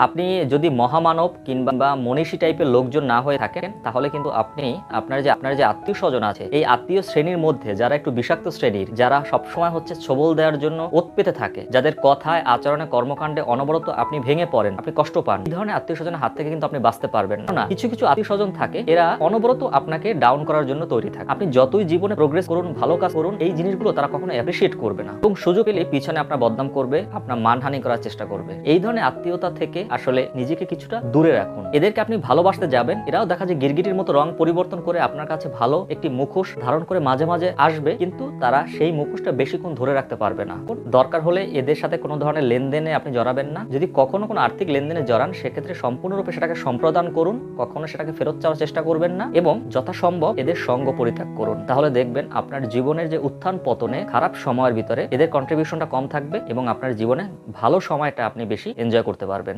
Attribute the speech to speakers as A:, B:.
A: আপনি যদি মহামানব কিংবা মনীষী টাইপের লোকজন না হয়ে থাকেন, তাহলে কিন্তু আপনি আপনার যে আত্মীয় স্বজন আছে, এই আত্মীয় শ্রেণীর মধ্যে যারা একটু বিষাক্ত শ্রেণীর, যারা সবসময় হচ্ছে ছবল দেওয়ার জন্য ওত পেতে থাকে, যাদের কথায় আচরণে কর্মকাণ্ডে অনবরত আপনি ভেঙে পড়েন, আপনি কষ্ট পান, এই ধরনের আত্মীয় স্বজনের হাত থেকে কিন্তু আপনি বাঁচতে পারবেন না। কিছু কিছু আত্মীয় স্বজন থাকে, এরা অনবরত আপনাকে ডাউন করার জন্য তৈরি থাকে। আপনি যতই জীবনে প্রোগ্রেস করুন, ভালো কাজ করুন, এই জিনিসগুলো তারা কখনো অ্যাপ্রিশিয়েট করবে না এবং সুযোগ পেলে পিছনে আপনার বদনাম করবে, আপনার মানহানি করার চেষ্টা করবে। এই ধরনের আত্মীয়তা থেকে আসলে নিজেকে কিছুটা দূরে রাখুন। এদেরকে আপনি ভালোবাসতে যাবেন, এরাও দেখা যায় গিরগিটির মতো রং পরিবর্তন করে আপনার কাছে ভালো একটি মুখোশ ধারণ করে মাঝে মাঝে আসবে, কিন্তু তারা সেই মুখোশটা বেশিক্ষণ ধরে রাখতে পারবে না। দরকার হলে এদের সাথে কোনো ধরনের লেনদেনে আপনি জড়াবেন না। যদি কখনো কোনো আর্থিক লেনদেনে জড়ান, সেক্ষেত্রে সম্পূর্ণরূপে সেটাকে সম্প্রদান করুন, কখনো সেটাকে ফেরত চাওয়ার চেষ্টা করবেন না এবং যথাসম্ভব এদের সঙ্গ পরিত্যাগ করুন। তাহলে দেখবেন আপনার জীবনের যে উত্থান পতনে খারাপ সময়ের ভিতরে এদের কন্ট্রিবিউশনটা কম থাকবে এবং আপনার জীবনে ভালো সময়টা আপনি বেশি এনজয় করতে পারবেন।